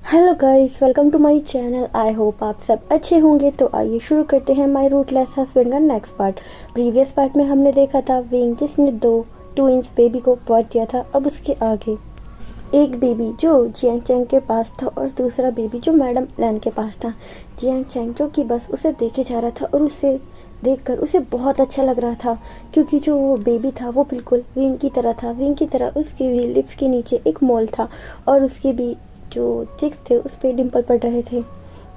Hello guys, welcome to my channel. I hope आप सब अच्छे होंगे। तो आइए शुरू करते हैं माय रूटलेस हस्बैंड का नेक्स्ट पार्ट। प्रीवियस पार्ट में हमने देखा था विंग जिसने 2 ट्विंस बेबी को बर्थ दिया था। अब उसके आगे एक बेबी जो जियांग चैंग के पास था और दूसरा बेबी जो मैडम लैन के पास था। जियांग चैंग जो कि बस उसे देखे जा रहा था और उसे देखकर उसे बहुत अच्छा लग रहा था, क्योंकि जो वो बेबी था वो बिल्कुल विंग की तरह था। विंग की तरह उसके भी लिप्स के नीचे एक मोल था और उसके भी जो चिक्स थे उस पर डिम्पल पड़ रहे थे।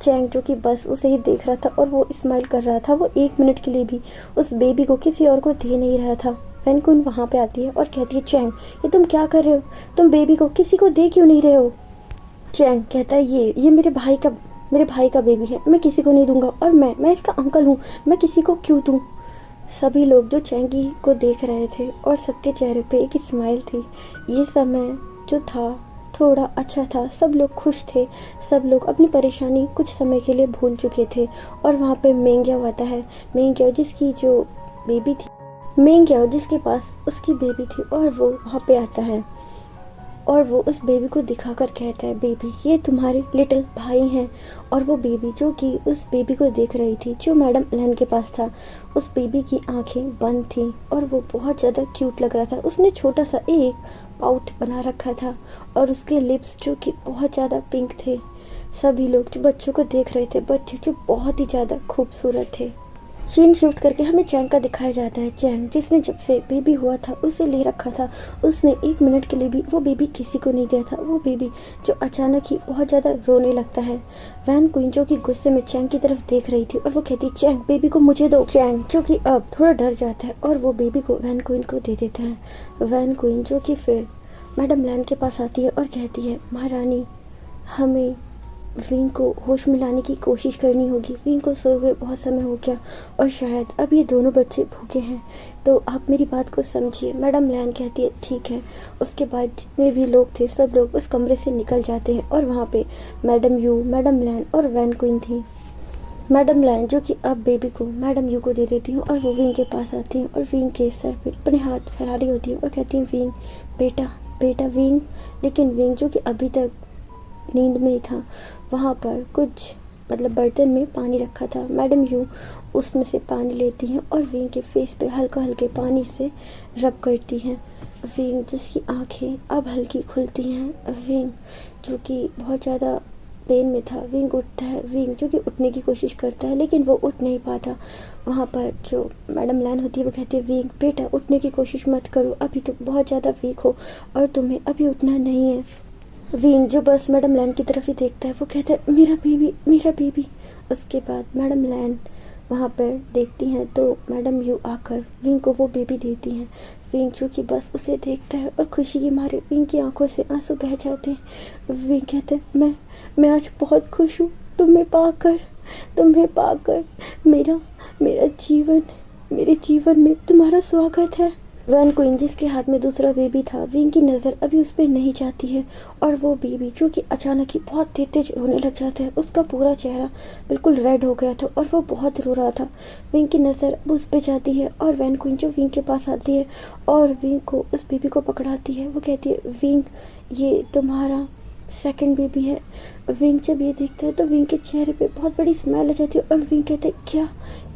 चैंग जो कि बस उसे ही देख रहा था और वो स्माइल कर रहा था। वो 1 मिनट के लिए भी उस बेबी को किसी और को दे नहीं रहा था। वैन कुन वहाँ पे आती है और कहती है, चैंग ये तुम क्या कर रहे हो? तुम बेबी को किसी को दे क्यों नहीं रहे हो? चैंग कहता है, ये मेरे भाई का बेबी है, मैं किसी को नहीं दूंगा। और मैं इसका अंकल हूँ, मैं किसी को क्यों दूँ? सभी लोग जो चैंगी को देख रहे थे और सबके चेहरे पे एक स्माइल थी। ये समय जो था थोड़ा अच्छा था, सब लोग खुश थे। सब लोग अपनी परेशानी कुछ समय के लिए भूल चुके थे। और वहाँ पे मेंग्याओ आता है। मेंग्याओ जिसकी जो बेबी थी, मेंग्याओ जिसके पास उसकी बेबी थी, और वो वहाँ पे आता है और वो उस बेबी को दिखाकर कहता है, बेबी ये तुम्हारे लिटिल भाई हैं। और वो बेबी जो कि उस बेबी को देख रही थी जो मैडम एलन के पास था, उस बेबी की आंखें बंद थी और वो बहुत ज़्यादा क्यूट लग रहा था। उसने छोटा सा एक पाउट बना रखा था और उसके लिप्स जो कि बहुत ज़्यादा पिंक थे। सभी लोग जो बच्चों को देख रहे थे, बच्चे जो बहुत ही ज़्यादा खूबसूरत थे। सीन शिफ्ट करके हमें चैंग का दिखाया जाता है। चैंग जिसने जब से बेबी हुआ था उसे ले रखा था, उसने 1 मिनट के लिए भी वो बेबी किसी को नहीं दिया था। वो बेबी जो अचानक ही बहुत ज़्यादा रोने लगता है। वैन क्वीन जो कि गुस्से में चैंग की तरफ देख रही थी और वो कहती, चैंग बेबी को मुझे दो। चैंग जो कि अब थोड़ा डर जाता है और वो बेबी को वैन क्वीन को दे देता है। वैन क्वीन जो कि फिर मैडम लैन के पास आती है और कहती है, महारानी हमें विंग को होश में लाने की कोशिश करनी होगी। विंग को सोए हुए बहुत समय हो गया और शायद अब ये दोनों बच्चे भूखे हैं, तो आप मेरी बात को समझिए। मैडम लैन कहती है, ठीक है। उसके बाद जितने भी लोग थे सब लोग उस कमरे से निकल जाते हैं और वहाँ पे मैडम यू, मैडम लैन और वैन क्वीन थी। मैडम लैन जो कि अब बेबी को मैडम यू को दे देती हूँ और वो विंग के पास आती हैं और विंग के सर पे अपने हाथ फैला रही होती है और कहती हैं, विंग बेटा बेटा विंग। लेकिन विंग जो कि अभी तक नींद में ही था, वहाँ पर कुछ बर्तन में पानी रखा था। मैडम यू उसमें से पानी लेती हैं और विंग के फेस पे हल्का हल्के पानी से रब करती हैं। विंग जिसकी आंखें अब हल्की खुलती हैं। विंग जो कि बहुत ज़्यादा पेन में था, विंग उठता है। विंग जो कि उठने की कोशिश करता है लेकिन वो उठ नहीं पाता। वहाँ पर जो मैडम लैन होती है वो कहती है, विंग बेटा उठने की कोशिश मत करो, अभी तो बहुत ज़्यादा वीक हो और तुम्हें अभी उठना नहीं है। विंग जो बस मैडम लैन की तरफ ही देखता है, वो कहता है, मेरा बेबी मेरा बेबी। उसके बाद मैडम लैन वहाँ पर देखती हैं तो मैडम यू आकर विंग को वो बेबी देती हैं। विंग जो कि बस उसे देखता है और खुशी के मारे विंग की आंखों से आंसू बह जाते हैं। विंग कहते हैं, मैं आज बहुत खुश हूँ तुम्हें पाकर। मेरा मेरा जीवन मेरे जीवन में तुम्हारा स्वागत है। वैन क्वीन जिसके हाथ में दूसरा बेबी था, विंग की नज़र अभी उस पर नहीं जाती है और वो बेबी जो कि अचानक ही बहुत तेज तेज रोने लग जाता है। उसका पूरा चेहरा बिल्कुल रेड हो गया था और वो बहुत रो रहा था। विंग की नज़र अब उस पर जाती है और वैन क्वीन जो विंग के पास आती है और विंग को उस बेबी को पकड़ाती है। वो कहती है, विंग ये तुम्हारा सेकंड बेबी है। विंग जब ये देखता है तो विंग के चेहरे पे बहुत बड़ी स्माइल आ जाती है और विंग कहते हैं, क्या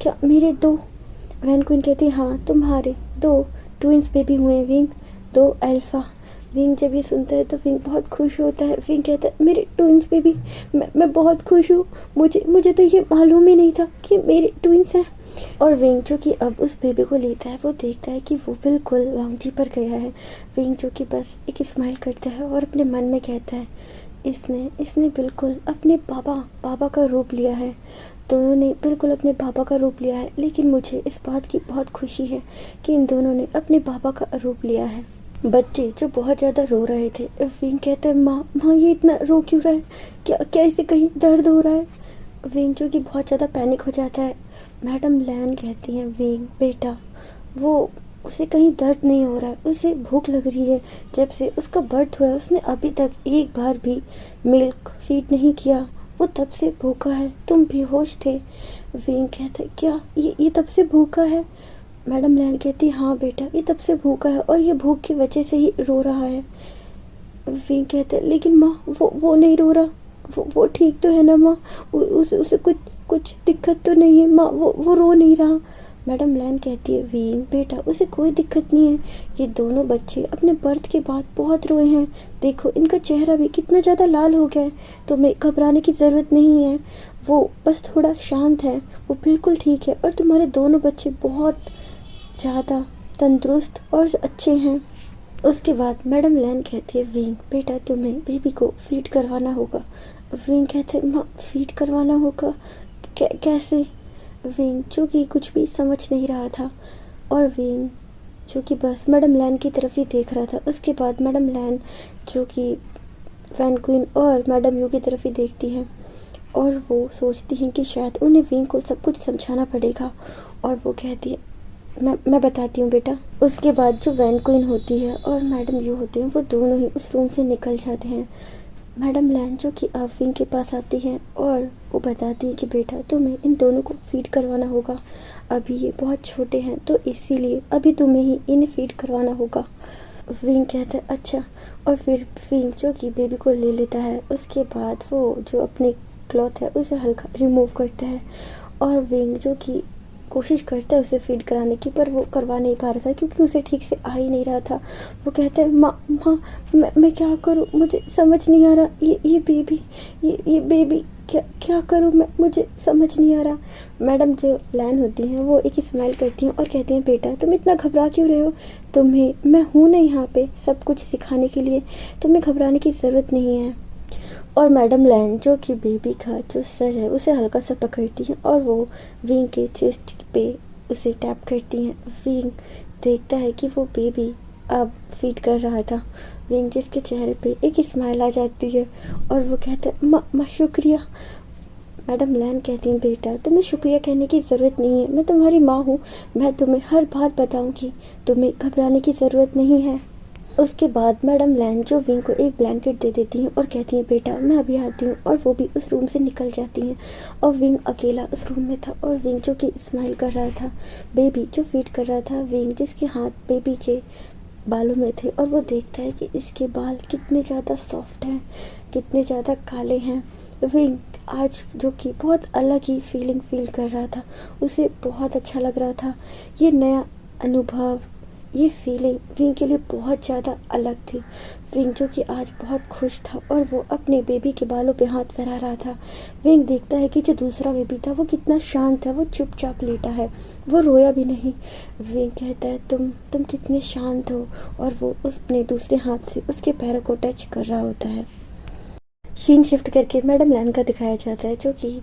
क्या मेरे 2? वैन क्वीन कहती है, हाँ तुम्हारे 2 ट्विंस बेबी हुए हैं विंग, 2 अल्फ़ा। विंग जब ये सुनता है तो विंग बहुत खुश होता है। विंग कहता है, मेरे ट्विंस बेबी, मैं बहुत खुश हूँ। मुझे तो ये मालूम ही नहीं था कि मेरे ट्विंस हैं। और विंग जो कि अब उस बेबी को लेता है, वो देखता है कि वो बिल्कुल वांगजी पर गया है। विंग जो कि बस एक स्माइल करता है और अपने मन में कहता है, इसने बिल्कुल अपने पापा का रूप लिया है। दोनों ने बिल्कुल अपने पापा का रूप लिया है। लेकिन मुझे इस बात की बहुत खुशी है कि इन दोनों ने अपने पापा का रूप लिया है। बच्चे जो बहुत ज़्यादा रो रहे थे, विंग कहते हैं, माँ ये इतना रो क्यों रहा है? क्या इसे कहीं दर्द हो रहा है? विंग जो कि बहुत ज़्यादा पैनिक हो जाता है। मैडम लैन कहती हैं, विंग बेटा वो उसे कहीं दर्द नहीं हो रहा है, उसे भूख लग रही है। जब से उसका बर्थ हुआ है उसने अभी तक एक बार भी मिल्क फीड नहीं किया, वो तब से भूखा है। तुम बेहोश थे। विंग कहता है, क्या ये तब से भूखा है? मैडम लैन कहती, हाँ बेटा ये तब से भूखा है और ये भूख की वजह से ही रो रहा है। विंग कहते, लेकिन माँ वो नहीं रो रहा। वो ठीक तो है ना माँ? उसे कुछ कुछ दिक्कत तो नहीं है माँ? वो रो नहीं रहा? मैडम लैन कहती है, वीन बेटा उसे कोई दिक्कत नहीं है। ये दोनों बच्चे अपने बर्थ के बाद बहुत रोए हैं। देखो इनका चेहरा भी कितना ज़्यादा लाल हो गया है। तुम्हें घबराने की ज़रूरत नहीं है। वो बस थोड़ा शांत है। वो बिल्कुल ठीक है। और तुम्हारे दोनों बच्चे बहुत ज़्यादा तंदुरुस्त और अच्छे हैं। उसके बाद मैडम लैन कहती है, विंग बेटा तुम्हें बेबी को फीड करवाना होगा। विंग कहते हैं, माँ फीड करवाना होगा? कैसे? विंग जो कि कुछ भी समझ नहीं रहा था, और विंग जो कि बस मैडम लैन की तरफ ही देख रहा था। उसके बाद मैडम लैन जो कि वैन क्वीन और मैडम यू की तरफ ही देखती है, और वो सोचती हैं कि शायद उन्हें विंग को सब कुछ समझाना पड़ेगा। और वो कहती है, मैं बताती हूँ बेटा। उसके बाद जो वैन क्वीन होती है और मैडम यू होते हैं, वो दोनों ही उस रूम से निकल जाते हैं। मैडम लैन जो कि अब विंग के पास आती है और वो बताती है कि बेटा तुम्हें इन दोनों को फीड करवाना होगा। अभी ये बहुत छोटे हैं तो इसीलिए अभी तुम्हें ही इन्हें फीड करवाना होगा। विंग कहता है अच्छा। और फिर विंग जो कि बेबी को ले लेता है। उसके बाद वो जो अपने क्लॉथ है उसे हल्का रिमूव करता है, और विंग जो कि कोशिश करता है उसे फीड कराने की, पर वो करवा नहीं पा रहा था क्योंकि उसे ठीक से आ ही नहीं रहा था। वो कहता है, माँ माँ मैं क्या करूँ? मुझे समझ नहीं आ रहा। ये बेबी, ये बेबी क्या करूँ मैं? मुझे समझ नहीं आ रहा। मैडम जो लैन होती हैं वो एक स्माइल करती हैं और कहती हैं, बेटा तुम इतना घबरा क्यों रहे हो? तुम्हें मैं हूँ ना यहाँ पे सब कुछ सिखाने के लिए। तुम्हें घबराने की ज़रूरत नहीं है। और मैडम लैन जो कि बेबी का जो सर है उसे हल्का सा पकड़ती हैं और वो विंग के चेस्ट पे उसे टैप करती हैं। विंग देखता है कि वो बेबी अब फीड कर रहा था। विंग जिसके चेहरे पे एक स्माइल आ जाती है और वो कहता है, माँ शुक्रिया। मैडम लैन कहती हैं, बेटा तुम्हें शुक्रिया कहने की ज़रूरत नहीं है। मैं तुम्हारी माँ हूँ। मैं तुम्हें हर बात बताऊँगी। तुम्हें घबराने की ज़रूरत नहीं है। उसके बाद मैडम लैन जो विंग को एक ब्लैंकेट दे देती हैं और कहती हैं, बेटा मैं अभी आती हूँ। और वो भी उस रूम से निकल जाती हैं और विंग अकेला उस रूम में था। और विंग जो कि स्माइल कर रहा था, बेबी जो फीड कर रहा था, विंग जिसके हाथ बेबी के बालों में थे, और वो देखता है कि इसके बाल कितने ज़्यादा सॉफ्ट हैं, कितने ज़्यादा काले हैं। विंग आज जो कि बहुत अलग ही फीलिंग फील कर रहा था, उसे बहुत अच्छा लग रहा था। ये नया अनुभव, ये फीलिंग विंग के लिए बहुत ज़्यादा अलग थी। विंग जो कि आज बहुत खुश था और वो अपने बेबी के बालों पे हाथ फहरा रहा था। विंग देखता है कि जो दूसरा बेबी था वो कितना शांत है, वो चुपचाप लेटा है, वो रोया भी नहीं। विंग कहता है, तुम कितने शांत हो। और वो अपने दूसरे हाथ से उसके पैरों को टच कर रहा होता है। सीन शिफ्ट करके मैडम लैन का दिखाया जाता है जो कि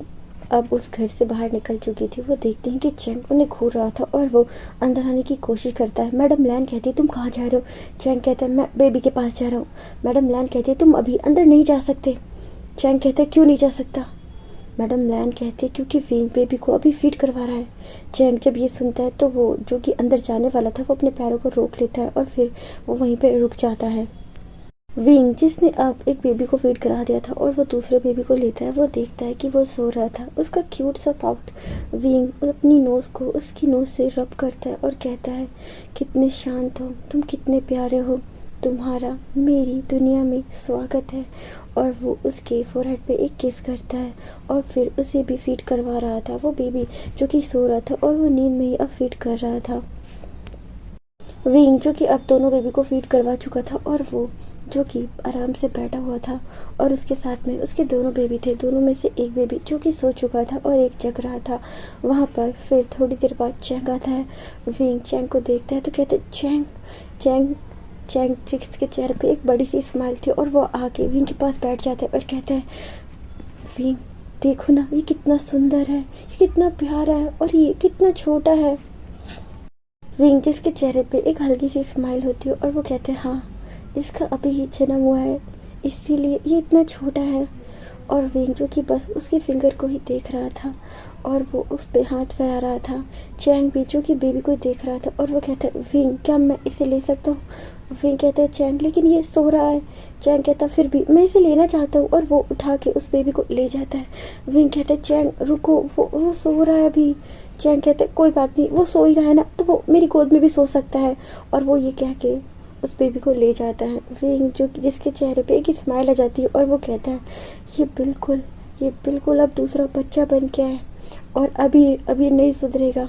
अब उस घर से बाहर निकल चुकी थी। वो देखते हैं कि चैंग उन्हें घूर रहा था और वो अंदर आने की कोशिश करता है। मैडम लैन कहती है, तुम कहाँ जा रहे हो? चैंग कहता है, मैं बेबी के पास जा रहा हूँ। मैडम लैन कहती है, तुम अभी अंदर नहीं जा सकते। चैंग कहता है, क्यों नहीं जा सकता? मैडम लैन कहती है, क्योंकि विंग बेबी को अभी फीड करवा रहा है। चैंग जब ये सुनता है तो वो जो कि अंदर जाने वाला था वो अपने पैरों को रोक लेता है और फिर वो वहीं पर रुक जाता है। विंग जिसने अब एक बेबी को फीड करा दिया था और वो दूसरे बेबी को लेता है, वो देखता है कि वो सो रहा था। उसका क्यूट सा पाउट विंग अपनी नोज़ को उसकी नोज़ से रब करता है और कहता है, कितने शांत हो तुम, कितने प्यारे हो, तुम्हारा मेरी दुनिया में स्वागत है। और वो उसके फोरहेड पे एक किस करता है और फिर उसे भी फीड करवा रहा था। वो बेबी जो कि सो रहा था और वो नींद में ही अब फीड कर रहा था। विंग जो कि अब दोनों बेबी को फीड करवा चुका था और वो जो कि आराम से बैठा हुआ था, और उसके साथ में उसके दोनों बेबी थे। दोनों में से एक बेबी जो कि सो चुका था और एक जग रहा था। वहाँ पर फिर थोड़ी देर बाद चैंग आता है। विंग चैंग को देखता है तो कहते, चैंग चैंग चैंग जिसके चेहरे पे एक बड़ी सी स्माइल थी, और वो आके विंग के पास बैठ जाता है और कहता है, विंग देखो ना, ये कितना सुंदर है, ये कितना प्यारा है, और ये कितना छोटा है। विंग जिसके चेहरे पे एक हल्की सी स्माइल होती है और वो कहते हैं, हाँ इसका अभी ही जन्म हुआ है इसीलिए ये इतना छोटा है। और विंग जो कि बस उसके फिंगर को ही देख रहा था और वो उस पे हाथ फैला रहा था। चैंग भी जो कि बेबी को देख रहा था और वो कहता है, विंग क्या मैं इसे ले सकता हूँ? विंग कहता है, चैंग लेकिन ये सो रहा है। चैंग कहता है, फिर भी मैं इसे लेना चाहता हूँ, और वो उठा के उस बेबी को ले जाता है। विंग कहता है, चैंग रुको, वो सो रहा है अभी। चैंग कहते, कोई बात नहीं, वो सो ही रहा है ना, तो वो मेरी गोद में भी सो सकता है। और वो ये कह के उस बेबी को ले जाता है। विंग जो कि जिसके चेहरे पे एक स्माइल आ जाती है और वो कहता है ये बिल्कुल अब दूसरा बच्चा बन गया है और अभी अभी नहीं सुधरेगा।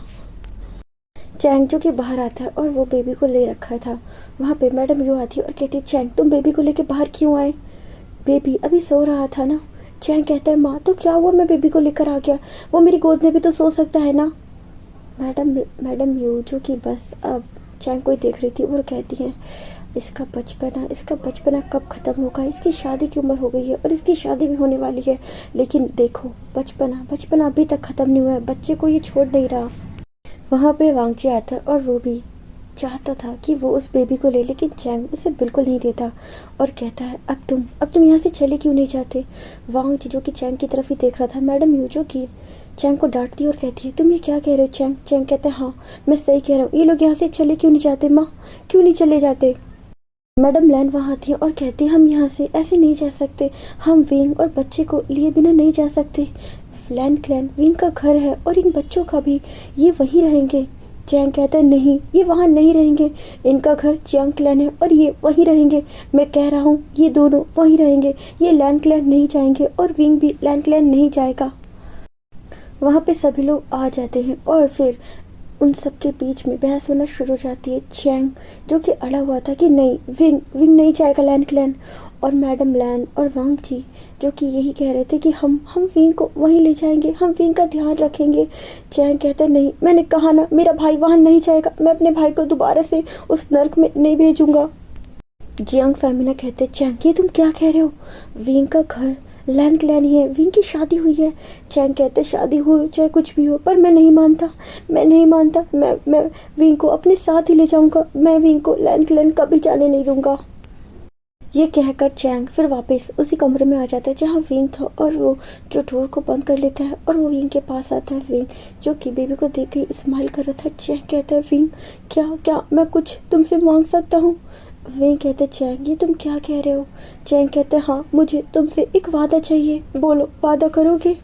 चैंग जो कि बाहर आता है और वो बेबी को ले रखा था। वहाँ पे मैडम यू आती है और कहती है चैंग तुम बेबी को लेके बाहर क्यों आए? बेबी अभी सो रहा था ना। चैंग कहता है माँ तो क्या हुआ, मैं बेबी को लेकर आ गया, वो मेरी गोद में भी तो सो सकता है ना। मैडम यू जो कि बस अब चैंग को ही देख रही थी और कहती हैं इसका बचपना कब ख़त्म होगा, इसकी शादी की उम्र हो गई है और इसकी शादी भी होने वाली है, लेकिन देखो बचपना अभी तक ख़त्म नहीं हुआ है, बच्चे को ये छोड़ नहीं रहा। वहाँ पे वांगची आता है और वो भी चाहता था कि वो उस बेबी को ले, लेकिन चैंग उसे बिल्कुल नहीं देता और कहता है अब तुम यहाँ से चले क्यों नहीं जाते। वांगची जो कि चैंग की तरफ ही देख रहा था। मैडम यू जो कि चैंग को डांटती है और कहती है तुम ये क्या कह रहे हो चैंग। चैंग कहता है हाँ मैं सही कह रहा हूँ, ये लोग यहाँ से चले क्यों नहीं जाते माँ, क्यों नहीं चले जाते। मैडम लैन वहाँ आती है और कहती है हम यहाँ से ऐसे नहीं जा सकते, हम विंग और बच्चे को लिए बिना नहीं जा सकते। लैन क्लैन विंग का घर है और इन बच्चों का भी, ये वहीं रहेंगे। चैंग कहता है नहीं ये वहाँ नहीं रहेंगे, इनका घर चियांग क्लैन है और ये वहीं रहेंगे। मैं कह रहा हूँ ये दोनों वहीं रहेंगे, ये लैन क्लैन नहीं जाएंगे और विंग भी लैन क्लैन नहीं जाएगा। वहाँ पे सभी लोग आ जाते हैं और फिर उन सब के बीच में बहस होना शुरू हो जाती है। चैंग जो कि अड़ा हुआ था कि नहीं विंग नहीं जाएगा लैन क्लैन, और मैडम लैन और वांगची जो कि यही कह रहे थे कि हम विंग को वहीं ले जाएंगे, हम विंग का ध्यान रखेंगे। चैंग कहते नहीं मैंने कहा ना मेरा भाई वहाँ नहीं जाएगा, मैं अपने भाई को दोबारा से उस नर्क में नहीं भेजूंगा। जियांग फैमिना कहते चैंग ये तुम क्या कह रहे हो, विंग का घर लैन क्लैन ही है, विंग की शादी हुई है। चैंग कहते शादी हो चाहे कुछ भी हो, पर मैं नहीं मानता मैं विंग को अपने साथ ही ले जाऊंगा, मैं विंग को लैन क्लैन कभी जाने नहीं दूंगा। ये कहकर चैंग फिर वापस उसी कमरे में आ जाता है जहाँ विंग था और वो जो डोर को बंद कर लेता है और वो विंग के पास आता है। विंग जो कि बेबी को देख के स्माइल कर रहा था। चैंग कहता है विंग क्या मैं कुछ तुमसे मांग सकता हूँ। विंग कहते चैंग ये तुम क्या कह रहे हो। चैंग कहते हाँ मुझे तुमसे एक वादा चाहिए, बोलो वादा करोगे।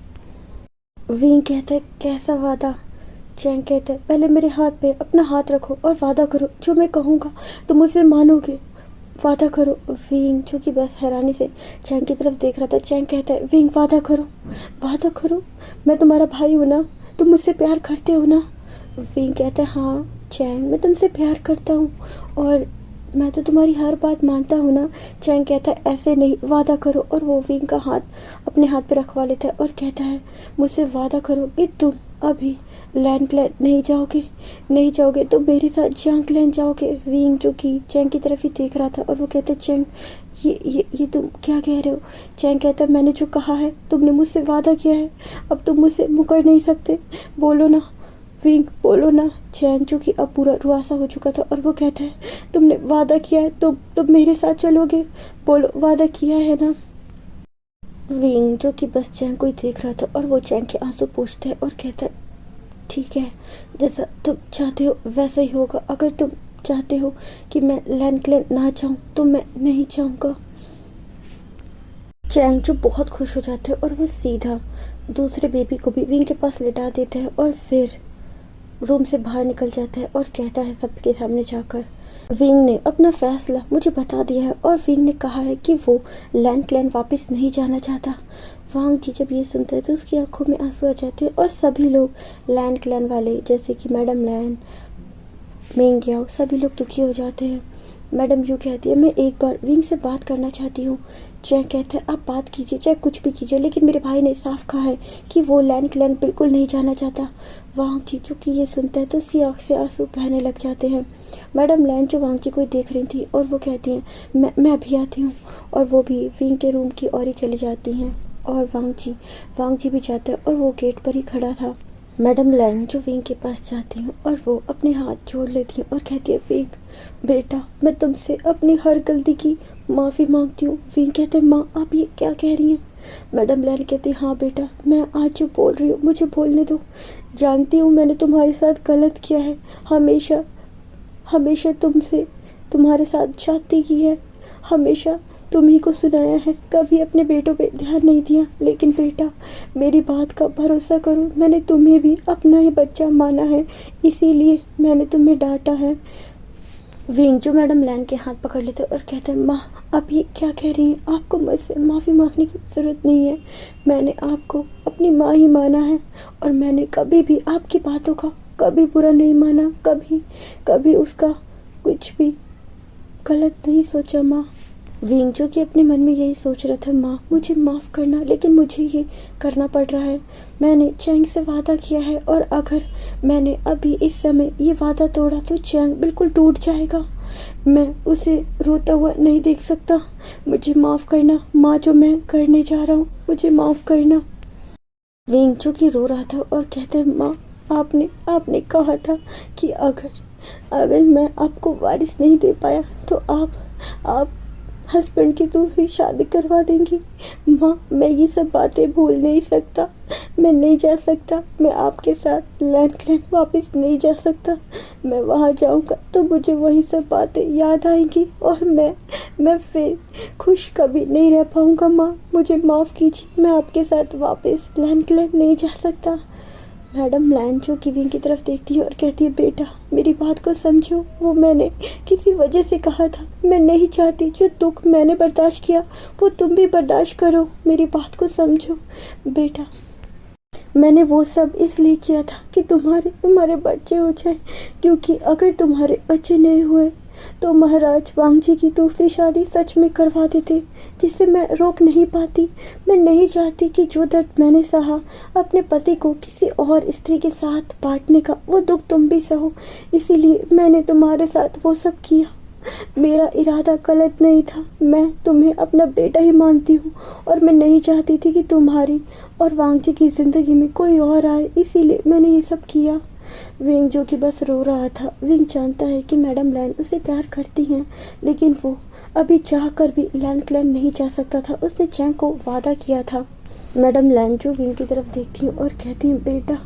विंग कहता है कैसा वादा। चैंग कहता है पहले मेरे हाथ पे अपना हाथ रखो और वादा करो, जो मैं कहूँगा तुम मुझे मानोगे, वादा करो। विंग जो कि बस हैरानी से चैंग की तरफ देख रहा था। चैंग कहता है विंग वादा करो, मैं तुम्हारा भाई हूँ ना, तुम मुझसे प्यार करते हो ना। विंग कहता है हाँ चैंग मैं तुमसे प्यार करता हूँ और मैं तो तुम्हारी हर बात मानता हूँ ना। चैंग कहता है ऐसे नहीं, वादा करो, और वो विंग का हाथ अपने हाथ पे रखवा लेता है और कहता है मुझसे वादा करो कि तुम अभी लैन क्लैन नहीं जाओगे, तुम मेरे साथ जियांग क्लैन जाओगे। विंग जो कि चैंग की तरफ ही देख रहा था और वो कहते चैंग ये तुम क्या कह रहे हो। चैंग कहता है मैंने जो कहा है, तुमने मुझसे वादा किया है, अब तुम मुझसे मुकर नहीं सकते, बोलो ना विंग बोलो ना। चैंग जो कि अब पूरा रुआसा हो चुका था और वो कहता है तुमने वादा किया है, तुम मेरे साथ चलोगे, बोलो वादा किया है ना। विंग जो कि बस चैंग को ही देख रहा था और वो चैंग के आंसू पोंछता है और कहता है ठीक है, जैसा तुम चाहते हो वैसा ही होगा, अगर तुम चाहते हो कि मैं लैन क्लैन ना जाऊँ तो मैं नहीं जाऊँगा। चैंग जो बहुत खुश हो जाता है और वो सीधा दूसरे बेबी को भी विंग के पास लेटा देता है और फिर रूम से बाहर निकल जाता है और कहता है सबके सामने जाकर विंग ने अपना फैसला मुझे बता दिया है और विंग ने कहा है कि वो लैन क्लैन वापस नहीं जाना चाहता। वांगची जब ये सुनता है तो उसकी आंखों में आंसू आ जाते हैं और सभी लोग लैन क्लैन वाले जैसे कि मैडम लैन मेंग याओ सभी लोग दुखी हो जाते हैं। मैडम यू कहती है मैं एक बार विंग से बात करना चाहती हूँ। चैंग कहता है आप बात कीजिए चाहे कुछ भी कीजिए, लेकिन मेरे भाई ने साफ कहा है कि वो लैन क्लैन बिल्कुल नहीं जाना चाहता। वांगची जो कि ये सुनता है तो उसकी आँख से आंसू बहने लग जाते हैं। मैडम लैन जो वांगची को देख रही थी और वो कहती हैं मैं अभी आती हूँ, और वो भी विंग के रूम की ओर ही चली जाती हैं और वांगची भी जाता है और वो गेट पर ही खड़ा था। मैडम लैन जो विंग के पास जाती हैं और वो अपने हाथ जोड़ लेती हैं और कहती है विंग बेटा मैं तुमसे अपनी हर गलती की माफ़ी मांगती हूँ। विंग कहते हैं माँ आप ये क्या कह रही हैं। मैडम लैन कहती हाँ बेटा मैं आज जो बोल रही हूँ मुझे बोलने दो, जानती हूँ मैंने तुम्हारे साथ गलत किया है, हमेशा तुमसे तुम्हारे साथ जाती की है, हमेशा तुम्ही को सुनाया है, कभी अपने बेटों पे ध्यान नहीं दिया, लेकिन बेटा मेरी बात का भरोसा करो, मैंने तुम्हें भी अपना ही बच्चा माना है, इसीलिए मैंने तुम्हें डांटा है। विंग जो मैडम लैन के हाथ पकड़ लेते और कहते हैं, माँ आप ये क्या कह रही हैं, आपको मुझसे माफ़ी मांगने की ज़रूरत नहीं है, मैंने आपको अपनी माँ ही माना है और मैंने कभी भी आपकी बातों का कभी बुरा नहीं माना, कभी कभी उसका कुछ भी गलत नहीं सोचा माँ। विंग जो कि अपने मन में यही सोच रहा था, माँ मुझे माफ़ करना, लेकिन मुझे ये करना पड़ रहा है, मैंने चैंग से वादा किया है और अगर मैंने अभी इस समय ये वादा तोड़ा तो चैंग बिल्कुल टूट जाएगा, मैं उसे रोता हुआ नहीं देख सकता, मुझे माफ़ करना माँ, जो मैं करने जा रहा हूँ मुझे माफ़ करना। विंग जो कि रो रहा था और कहता है, माँ आपने आपने कहा था कि अगर अगर मैं आपको वारिस नहीं दे पाया तो आप हस्बैंड की दूसरी शादी करवा देंगी। माँ मैं ये सब बातें भूल नहीं सकता, मैं नहीं जा सकता, मैं आपके साथ लैंड वापस नहीं जा सकता, मैं वहाँ जाऊँगा तो मुझे वही सब बातें याद आएंगी और मैं फिर खुश कभी नहीं रह पाऊँगा। माँ मुझे माफ़ कीजिए, मैं आपके साथ वापस लैंड नहीं जा सकता। मैडम लैन जो कि विंग की तरफ देखती है और कहती है, बेटा मेरी बात को समझो, वो मैंने किसी वजह से कहा था, मैं नहीं चाहती जो दुख मैंने बर्दाश्त किया वो तुम भी बर्दाश्त करो, मेरी बात को समझो बेटा, मैंने वो सब इसलिए किया था कि तुम्हारे बच्चे हो जाए, क्योंकि अगर तुम्हारे बच्चे नहीं हुए तो महाराज वांग जी की दूसरी शादी सच में करवा देते, जिसे मैं रोक नहीं पाती। मैं नहीं चाहती कि जो दर्द मैंने सहा अपने पति को किसी और स्त्री के साथ बांटने का, वो दुख तुम भी सहो, इसीलिए मैंने तुम्हारे साथ वो सब किया। मेरा इरादा गलत नहीं था, मैं तुम्हें अपना बेटा ही मानती हूँ और मैं नहीं चाहती थी कि तुम्हारी और वांग जी की ज़िंदगी में कोई और आए, इसीलिए मैंने ये सब किया। विंग जो कि बस रो रहा था। विंग जानता है कि मैडम लैन उसे प्यार करती हैं, लेकिन वो अभी चाह कर भी लैन क्लैन नहीं जा सकता था, उसने चैंग को वादा किया था। मैडम लैन जो विंग की तरफ देखती हैं और कहती हैं, बेटा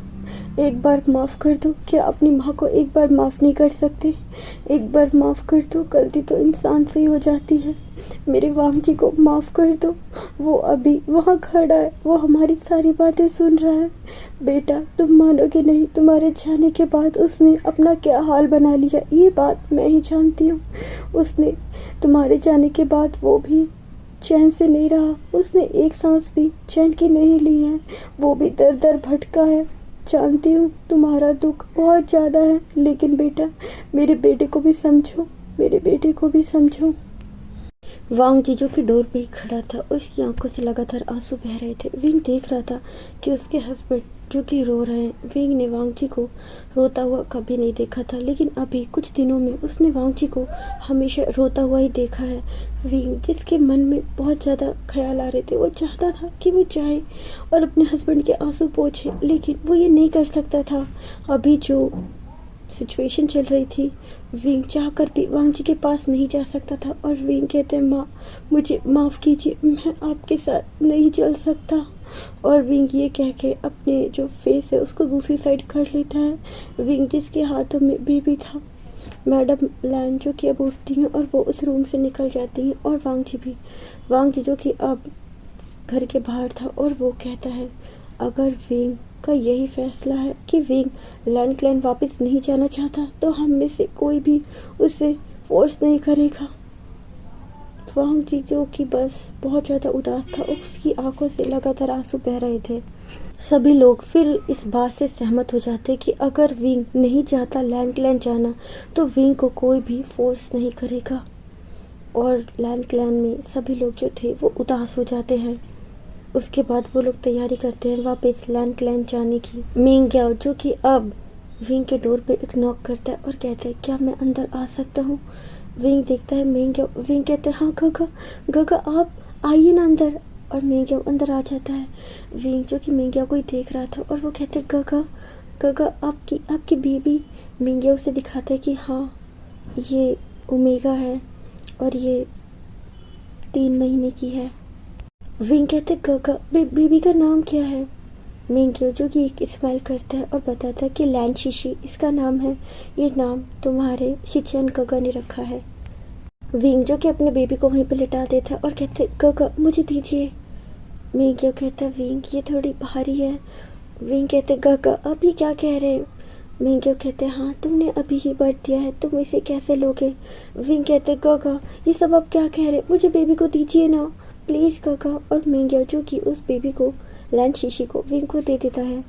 एक बार माफ़ कर दो, क्या अपनी माँ को एक बार माफ़ नहीं कर सकते, एक बार माफ़ कर दो, गलती तो इंसान से ही हो जाती है, मेरे वांग जी को माफ़ कर दो, वो अभी वहाँ खड़ा है, वो हमारी सारी बातें सुन रहा है। बेटा तुम मानोगे नहीं, तुम्हारे जाने के बाद उसने अपना क्या हाल बना लिया, ये बात मैं ही जानती हूँ। उसने तुम्हारे जाने के बाद वो भी चैन से नहीं रहा, उसने एक सांस भी चैन की नहीं ली है, वो भी दर दर भटका है। जानती हूँ तुम्हारा दुख बहुत ज़्यादा है, लेकिन बेटा मेरे बेटे को भी समझो, मेरे बेटे को भी समझो। वांग जी जो कि डोर पे ही खड़ा था, उसकी आंखों से लगातार आंसू बह रहे थे। विंग देख रहा था कि उसके हस्बैंड जो कि रो रहे हैं। विंग ने वांग जी को रोता हुआ कभी नहीं देखा था, लेकिन अभी कुछ दिनों में उसने वांग जी को हमेशा रोता हुआ ही देखा है। विंग जिसके मन में बहुत ज़्यादा ख्याल आ रहे थे, वो चाहता था कि वो जाए और अपने हस्बैंड के आंसू पोंछे, लेकिन वो ये नहीं कर सकता था। अभी जो सिचुएशन चल रही थी, विंग चाहकर भी वांग जी के पास नहीं जा सकता था और विंग कहते हैं, माँ मुझे माफ़ कीजिए, मैं आपके साथ नहीं चल सकता। और विंग ये कह के अपने जो फेस है उसको दूसरी साइड कर लेता है। विंग जिसके हाथों में बेबी था। मैडम लैन जो कि अब उठती हैं और वो उस रूम से निकल जाती हैं और वांग जी जो कि अब घर के बाहर था और वो कहता है, अगर विंग का यही फैसला है कि विंग लैंड क्लैन वापस नहीं जाना चाहता तो हम में से कोई भी उसे फोर्स नहीं करेगा। वांग जी जो कि बस बहुत ज़्यादा उदास था, उसकी आंखों से लगातार आंसू बह रहे थे। सभी लोग फिर इस बात से सहमत हो जाते कि अगर विंग नहीं चाहता लैंड क्लैन जाना तो विंग को कोई भी फोर्स नहीं करेगा। और लैंड क्लैन में सभी लोग जो थे वो उदास हो जाते हैं। उसके बाद वो लोग तैयारी करते हैं वापस लैंड क्लैन जाने की। मिंग ग्याओ जो कि अब विंग के डोर पे एक नॉक करता है और कहता है, क्या मैं अंदर आ सकता हूँ। विंग देखता है मिंग ग्याओ, विंग कहते हैं, हाँ गगा गगा आप आइए ना अंदर, और मिंग ग्याओ अंदर आ जाता है। विंग जो कि मिंग ग्याओ को ही देख रहा था और वो कहते हैं, गगा गगा आपकी बेबी। मिंग ग्याओ उसे दिखाता है कि हाँ ये ओमेगा है और ये 3 महीने की है। विंग कहते, गगा बेबी का नाम क्या है। मिंग ग्याओ जो कि एक स्माइल करता है और बताता है कि लैन शिशी इसका नाम है, ये नाम तुम्हारे शिचेन गगा ने रखा है। विंग जो कि अपने बेबी को वहीं पे लिटा देता है और कहते, गगा मुझे दीजिए। मिंग ग्याओ कहता है, विंग ये थोड़ी भारी है। विंग कहते, गगा आप ये क्या कह रहे हैं। मिंग्यो कहते हैं हाँ तुमने अभी ही बर्थ दिया है, तुम इसे कैसे लोगे। विंग कहते हैं गागा ये सब आप क्या कह रहे, मुझे बेबी को दीजिए ना प्लीज़ गागा। और मिंग्यो जो कि उस बेबी को लैंड शीशी को विंग को दे देता है।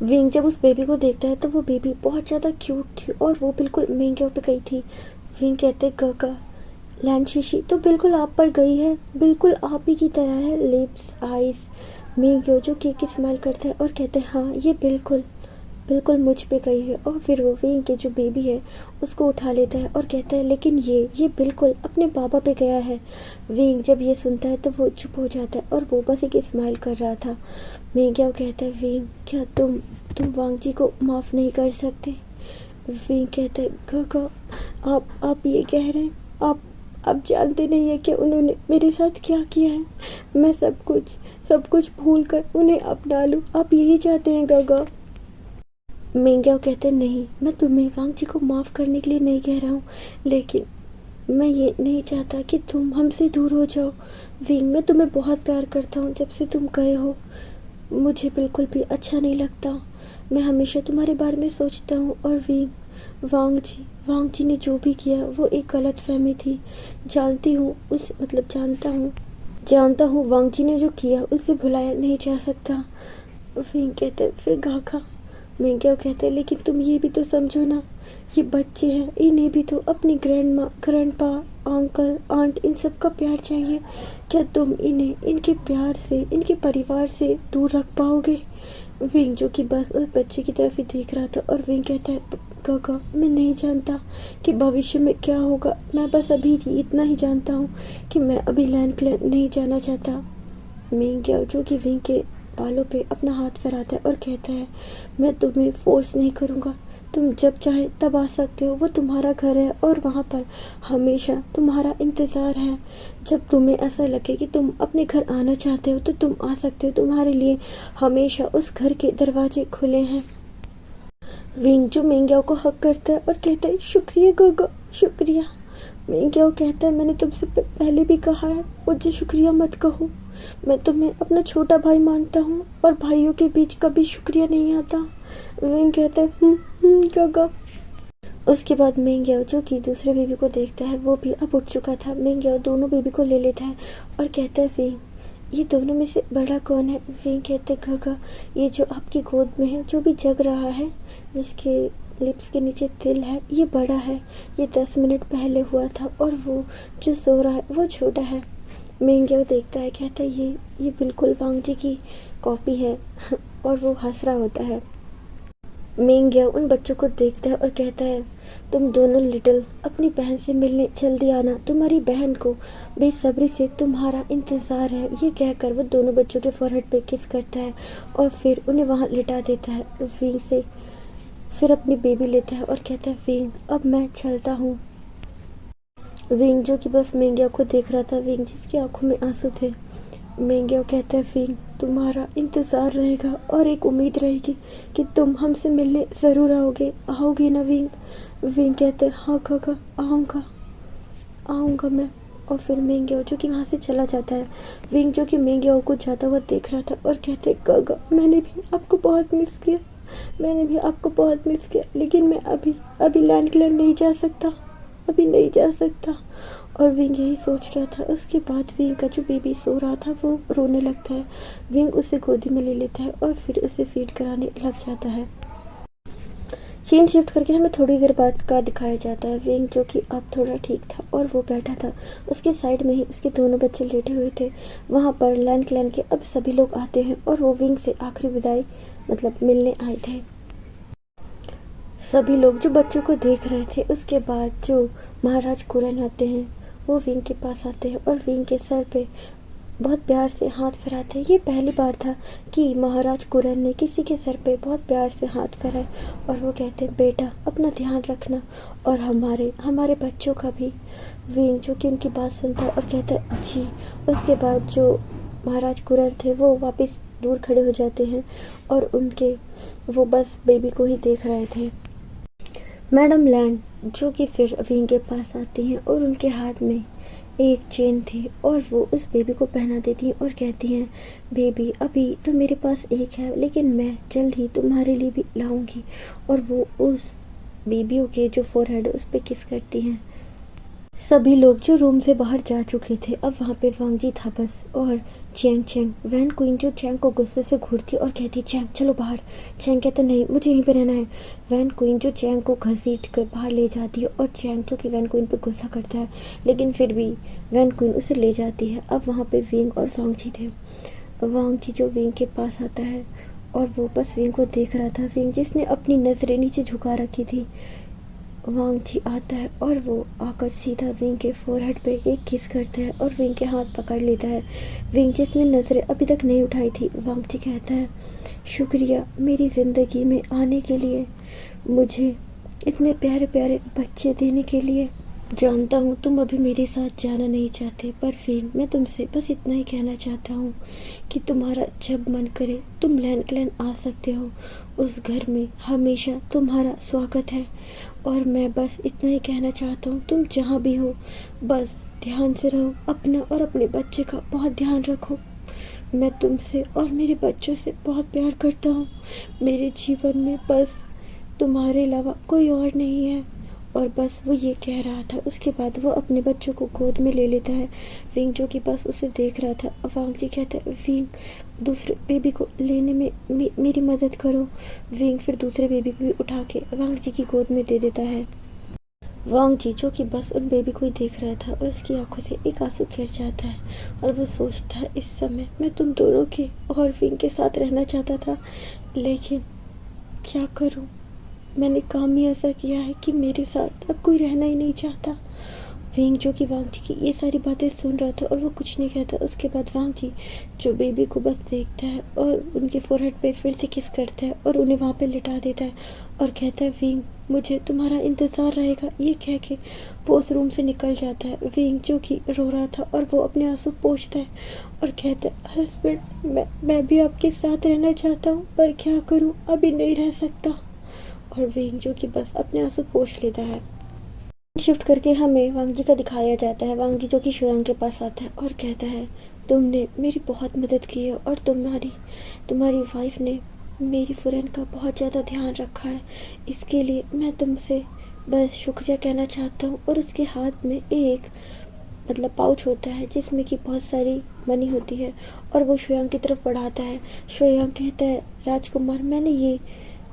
विंग जब उस बेबी को देखता है तो वो बेबी बहुत ज़्यादा क्यूट थी और वो बिल्कुल मिंग्यो पे गई थी। विंग कहते गागा लैंड शीशी तो बिल्कुल आप पर गई है, बिल्कुल आप ही की तरह है, लिप्स आइज़। मिंग्यो जो केक स्माइल करता है और कहते हैं हाँ ये बिल्कुल बिल्कुल मुझ पे गई है। और फिर वो विंग के जो बेबी है उसको उठा लेता है और कहता है लेकिन ये बिल्कुल अपने पापा पे गया है। विंग जब ये सुनता है तो वो चुप हो जाता है और वो बस एक स्माइल कर रहा था। मिंग्यो कहता है विंग क्या तुम वांग जी को माफ़ नहीं कर सकते। विंग कहता है गागा आप ये कह रहे हैं, आप जानते नहीं है कि उन्होंने मेरे साथ क्या किया है। मैं सब कुछ भूल कर उन्हें अपना लूँ, आप यही चाहते हैं गागा। मिंग्यो कहते नहीं मैं तुम्हें वांग जी को माफ़ करने के लिए नहीं कह रहा हूँ, लेकिन मैं ये नहीं चाहता कि तुम हमसे दूर हो जाओ। विंग मैं तुम्हें बहुत प्यार करता हूँ, जब से तुम गए हो मुझे बिल्कुल भी अच्छा नहीं लगता। मैं हमेशा तुम्हारे बारे में सोचता हूँ। और विंग वांग जी ने जो भी किया वो एक गलत फहमी थी। जानती हूँ उस मतलब जानता हूँ वांग जी ने जो किया उससे भुलाया नहीं जा सकता। विंग कहते फिर गागा। मिंग्यो कहते लेकिन तुम ये भी तो समझो ना, ये बच्चे हैं, इन्हें भी तो अपनी ग्रैंड माँ ग्रैंड पा अंकल आंट इन सब का प्यार चाहिए। क्या तुम इन्हें इनके प्यार से इनके परिवार से दूर रख पाओगे। विंग जो कि बस उस बच्चे की तरफ ही देख रहा था और विंग कहता है गागा मैं नहीं जानता कि भविष्य में क्या होगा, मैं बस अभी इतना ही जानता हूँ कि मैं अभी लैंड क्लैन नहीं जाना चाहता। मिंग्यो जो कि विंग के बालों पे अपना हाथ फहराता है और कहता है मैं तुम्हें फोर्स नहीं करूँगा, तुम जब चाहे तब आ सकते हो, वो तुम्हारा घर है और वहाँ पर हमेशा तुम्हारा इंतज़ार है। जब तुम्हें ऐसा लगे कि तुम अपने घर आना चाहते हो तो तुम आ सकते हो, तुम्हारे लिए हमेशा उस घर के दरवाजे खुले हैं। विंग जो मिंग्यो को हक करता है और कहता है शुक्रिया गोगो शुक्रिया। मिंग्यो कहता है मैंने तुमसे पहले भी कहा है मुझे शुक्रिया मत कहो, मैं तुम्हें अपना छोटा भाई मानता हूँ और भाइयों के बीच कभी शुक्रिया नहीं आता। विंग कहता है गागा। उसके बाद मिंग्यो जो कि दूसरे बेबी को देखता है वो भी अब उठ चुका था। मिंग्यो दोनों बेबी को ले लेता है और कहता है विंग ये दोनों में से बड़ा कौन है। विंग कहते गागा ये जो आपकी गोद में है जो भी जग रहा है जिसके लिप्स के नीचे तिल है ये बड़ा है, ये 10 मिनट पहले हुआ था, और वो जो सो रहा है वो छोटा है। मिंग्यो देखता है कहता है ये बिल्कुल वांग जी की कॉपी है और वो हंस रहा होता है। मिंग्यो उन बच्चों को देखता है और कहता है तुम दोनों लिटिल अपनी बहन से मिलने जल्दी आना, तुम्हारी बहन को बेसब्री से तुम्हारा इंतज़ार है। ये कहकर वो दोनों बच्चों के फोरहेड पे किस करता है और फिर उन्हें वहाँ लिटा देता है। विंग से फिर अपनी बेबी लेता है और कहता है विंग अब मैं चलता हूँ। विंग जो कि बस मिंग्यो को देख रहा था, विंग जिसकी आंखों में आंसू थे। मिंग्यो कहता है विंग तुम्हारा इंतज़ार रहेगा और एक उम्मीद रहेगी कि तुम हमसे मिलने ज़रूर आओगे ना विंग। विंग कहते हैं हाँ काका आऊँगा मैं। और फिर मिंग्यो जो कि वहाँ से चला जाता है। विंग जो कि मिंग्यो को जाता हुआ देख रहा था और कहते काका मैंने भी आपको बहुत मिस किया, लेकिन मैं अभी लैंड क्लैन नहीं जा सकता। और विंग यही सोच रहा था। उसके बाद विंग का जो बेबी सो रहा था वो रोने लगता है। विंग उसे गोदी में ले लेता है और फिर उसे फीड कराने लग जाता है। सीन शिफ्ट करके हमें थोड़ी देर बाद का दिखाया जाता है। विंग जो कि अब थोड़ा ठीक था और वो बैठा था, उसके साइड में ही उसके दोनों बच्चे लेटे हुए थे। वहाँ पर लैंड क्लैन के अब सभी लोग आते हैं और वो विंग से आखिरी विदाई मतलब मिलने आए थे। सभी लोग जो बच्चों को देख रहे थे, उसके बाद जो महाराज कुरन आते हैं वो विंग के पास आते हैं और विंग के सर पे बहुत प्यार से हाथ फेराते हैं। ये पहली बार था कि महाराज कुरन ने किसी के सर पे बहुत प्यार से हाथ फेराए और वो कहते हैं बेटा अपना ध्यान रखना और हमारे बच्चों का भी। विंग जो कि उनकी बात सुनता है और कहता है जी। उसके बाद जो महाराज कुरन थे वो वापस दूर खड़े हो जाते हैं और वो बस बेबी को ही देख रहे थे। मैडम लैंड जो कि फिर विंग के पास आती हैं और उनके हाथ में एक चेन थी और वो उस बेबी को पहना देती हैं और कहती हैं, बेबी अभी तो मेरे पास एक है लेकिन मैं जल्द ही तुम्हारे लिए भी लाऊंगी। और वो उस बेबियों के जो फोरहेड है उस पर किस करती हैं। सभी लोग जो रूम से बाहर जा चुके थे, अब वहाँ पे वांगजी था बस और चैंग चैंग। वैन क्वीन जो चैंग को गुस्से से घूरती और कहती, चैंग चलो बाहर। चैंग कहता, नहीं मुझे यहीं पे रहना है। वैन क्वीन जो चैंग को घसीट कर बाहर ले जाती है और चैंग जो कि वैन क्वीन पे गुस्सा करता है, लेकिन फिर भी वैन क्वीन उसे ले जाती है। अब वहाँ पे विंग और वांगजी थे। वांगजी जो विंग के पास आता है और वो बस विंग को देख रहा था। विंग जिसने अपनी नज़रें नीचे झुका रखी थी, वांगजी आता है और वो आकर सीधा विंग के फोरहेड पे एक किस करता है और विंग के हाथ पकड़ लेता है। विंग जिसने नज़रें अभी तक नहीं उठाई थी, वांगजी कहता है, शुक्रिया मेरी ज़िंदगी में आने के लिए, मुझे इतने प्यारे प्यारे बच्चे देने के लिए। जानता हूँ तुम अभी मेरे साथ जाना नहीं चाहते, पर फिर मैं तुमसे बस इतना ही कहना चाहता हूँ कि तुम्हारा जब मन करे तुम लैन क्लैन आ सकते हो। उस घर में हमेशा तुम्हारा स्वागत है। और मैं बस इतना ही कहना चाहता हूँ, तुम जहाँ भी हो बस ध्यान से रहो, अपना और अपने बच्चे का बहुत ध्यान रखो। मैं तुमसे और मेरे बच्चों से बहुत प्यार करता हूँ। मेरे जीवन में बस तुम्हारे अलावा कोई और नहीं है। और बस वो ये कह रहा था, उसके बाद वो अपने बच्चों को गोद में ले लेता है। विंग जो कि बस उसे देख रहा था। वांगजी कहता है, विंग दूसरे बेबी को लेने में मेरी मदद करो। विंग फिर दूसरे बेबी को भी उठा के वांगजी की गोद में दे देता है। वांगजी जो कि बस उन बेबी को ही देख रहा था और उसकी आंखों से एक आंसू गिर जाता है और वो सोचता है, इस समय मैं तुम दोनों के और विंग के साथ रहना चाहता था, लेकिन क्या करूं, मैंने काम ही ऐसा किया है कि मेरे साथ अब कोई रहना ही नहीं चाहता। विंग जो कि वांगजी की ये सारी बातें सुन रहा था और वो कुछ नहीं कहता। उसके बाद वांगजी जो बेबी को बस देखता है और उनके फोरहेड पे फिर से किस करता है और उन्हें वहाँ पे लिटा देता है और कहता है, विंग मुझे तुम्हारा इंतज़ार रहेगा। ये कह के वो उस रूम से निकल जाता है। विंग जो कि रो रहा था और वो अपने आंसू पोंछता है और कहता है, हस्बैंड मैं भी आपके साथ रहना चाहता हूँ, पर क्या करूँ, अभी नहीं रह सकता। और विंग जो कि बस अपने आंसू पोंछ लेता है। शिफ्ट करके हमें वांगजी का दिखाया जाता है। वांगजी जो कि शुयांग के पास आता है और कहता है, तुमने मेरी बहुत मदद की है और तुम्हारी वाइफ ने मेरी फ्रेंड का बहुत ज़्यादा ध्यान रखा है। इसके लिए मैं तुमसे बस शुक्रिया कहना चाहता हूँ। और उसके हाथ में एक पाउच होता है जिसमें कि बहुत सारी मनी होती है और वो शुयांग की तरफ बढ़ाता है। शुयांग कहता है, राजकुमार मैंने ये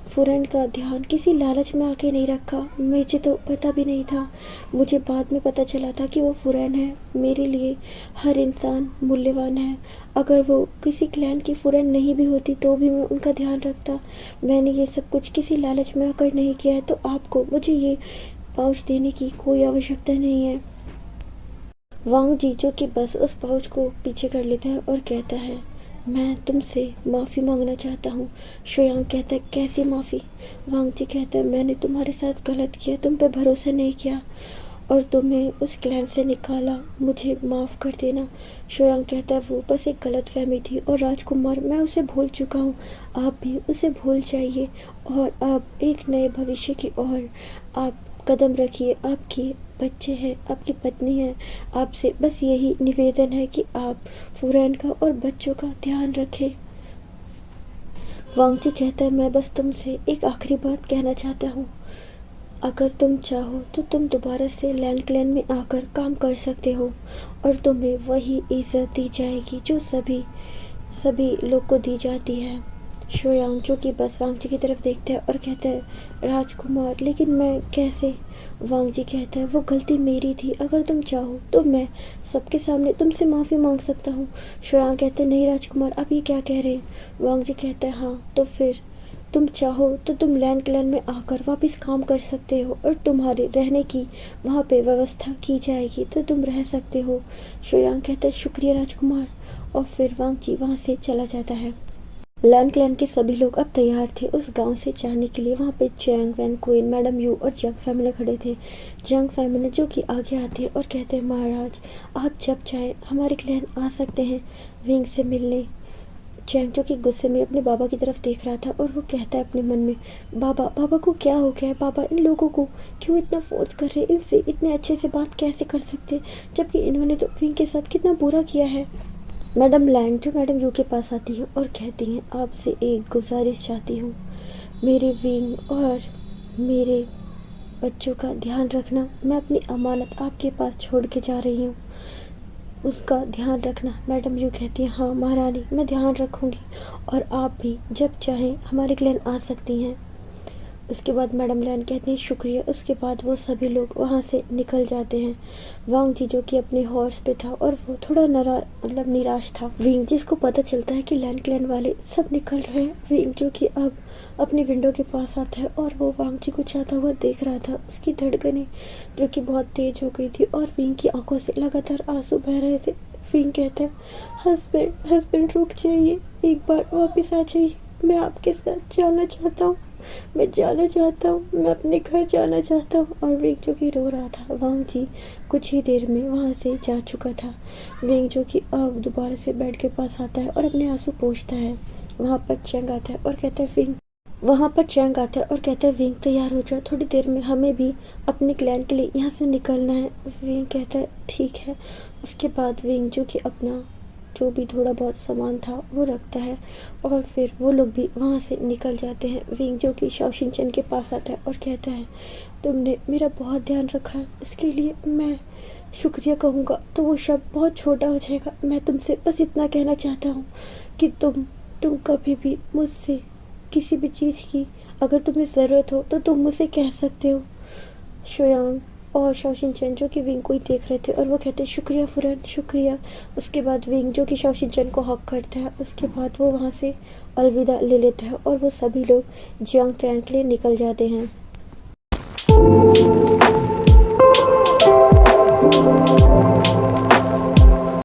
फ्रेंड का ध्यान किसी लालच में आके नहीं रखा, मुझे तो पता भी नहीं था। मुझे बाद में पता चला था कि वो फ्रेंड है। मेरे लिए हर इंसान मूल्यवान है। अगर वो किसी क्लैन की फ्रेंड नहीं भी होती तो भी मैं उनका ध्यान रखता। मैंने ये सब कुछ किसी लालच में आकर नहीं किया है, तो आपको मुझे ये पाउच देने की कोई आवश्यकता नहीं है। वांगजी जो कि बस उस पाउच को पीछे कर लेता है और कहता है, मैं तुमसे माफ़ी मांगना चाहता हूँ। शुयांग कहता है, कैसी माफ़ी? वांगजी कहता है, मैंने तुम्हारे साथ गलत किया, तुम पे भरोसा नहीं किया और तुम्हें उस क्लैन से निकाला, मुझे माफ़ कर देना। शुयांग कहता है, वो बस एक गलतफहमी थी और राजकुमार मैं उसे भूल चुका हूँ, आप भी उसे भूल जाइए और आप एक नए भविष्य की ओर आप कदम रखिए। आपके बच्चे हैं, आपकी पत्नी है, आपसे बस यही निवेदन है कि आप फुरैन का और बच्चों का ध्यान रखें। वांगजी कहता है, मैं बस तुमसे एक आखिरी बात कहना चाहता हूँ, अगर तुम चाहो तो तुम दोबारा से लैंड क्लैन में आकर काम कर सकते हो और तुम्हें वही इज्जत दी जाएगी जो सभी लोग को दी जाती है। शुयांग जो कि बस वांगजी की तरफ देखता है और कहता है, राजकुमार लेकिन मैं कैसे? वांगजी कहता है, वो गलती मेरी थी, अगर तुम चाहो तो मैं सबके सामने तुमसे माफ़ी मांग सकता हूँ। शुयांग कहते हैं, नहीं राजकुमार आप ये क्या कह रहे हैं? वांगजी कहता है, हाँ तो फिर तुम चाहो तो तुम लैंड क्लैन में आकर वापस काम कर सकते हो और तुम्हारे रहने की वहाँ पे व्यवस्था की जाएगी तो तुम रह सकते हो। शुयांग कहता है, शुक्रिया राजकुमार। और फिर वांगजी वहाँ से चला जाता है। लैंड क्लैन के सभी लोग अब तैयार थे उस गांव से जाने के लिए। वहाँ पे Chang, Van queen, madam Yu और जंग फैमिली खड़े थे। जंग फैमिली जो कि आगे आते हैं और कहते हैं, महाराज आप जब चाहें हमारे क्लैन आ सकते हैं विंग से मिलने। चैंग जो कि गुस्से में अपने बाबा की तरफ देख रहा था और वो कहता है अपने मन में, बाबा बाबा को क्या हो गया है, बाबा इन लोगों को क्यों इतना फोर्स कर रहे हैं, इनसे इतने अच्छे से बात कैसे कर सकते, जबकि इन्होंने तो विंग के साथ कितना बुरा किया है। मैडम लैंड जो मैडम यू के पास आती हैं और कहती हैं, आपसे एक गुजारिश चाहती हूँ, मेरे विंग और मेरे बच्चों का ध्यान रखना। मैं अपनी अमानत आपके पास छोड़ के जा रही हूँ, उसका ध्यान रखना। मैडम यू कहती हैं, हाँ महारानी, मैं ध्यान रखूँगी और आप भी जब चाहें हमारे क्लैन आ सकती हैं। उसके बाद मैडम लैन कहती हैं, शुक्रिया। उसके बाद वो सभी लोग वहाँ से निकल जाते हैं। वांग जी जो कि अपने हॉर्स पे था और वो थोड़ा निराश था। विंग जिसको पता चलता है कि लैन क्लैन वाले सब निकल रहे हैं, विंग जो कि अब अपनी विंडो के पास आता है और वो वांग जी को जाता हुआ देख रहा था। उसकी धड़कनें जो कि बहुत तेज हो गई थी और विंग की आंखों से लगातार आंसू बह रहे थे। विंग कहता है, हस्बैंड हस्बैंड रुक जाइए, एक बार वापस आ जाइए, मैं आपके साथ जाना चाहता हूँ, मैं जाना चाहता हूँ, मैं अपने घर जाना चाहता हूँ। और विंग जो कि रो रहा था। वांग जी कुछ ही देर में वहाँ से जा चुका था। विंग जो कि अब दोबारा से बेड के पास आता है और अपने आंसू पोंछता है। वहाँ पर चैंग आता है और कहता है, विंग तैयार हो जाओ, थोड़ी देर में हमें भी अपने क्लैन के लिए यहाँ से निकलना है। विंग कहता है, ठीक है। उसके बाद विंग जो कि अपना जो भी थोड़ा बहुत सामान था वो रखता है और फिर वो लोग भी वहाँ से निकल जाते हैं। विंग जो कि शाओ शिनचैन के पास आता है और कहता है, तुमने मेरा बहुत ध्यान रखा, इसके लिए मैं शुक्रिया कहूँगा तो वो शब्द बहुत छोटा हो जाएगा। मैं तुमसे बस इतना कहना चाहता हूँ कि तुम कभी भी मुझसे किसी भी चीज़ की अगर तुम्हें ज़रूरत हो तो तुम मुझसे कह सकते हो। शोयांग और शाओ शिनचैन जो कि विंग को ही देख रहे थे और वो कहते हैं, शुक्रिया फुरन, शुक्रिया। उसके बाद विंग जो कि शाओ शिनचैन को हक करता है। उसके बाद वो वहाँ से अलविदा ले लेता है और वो सभी लोग जियांग क्लैन के लिए निकल जाते हैं।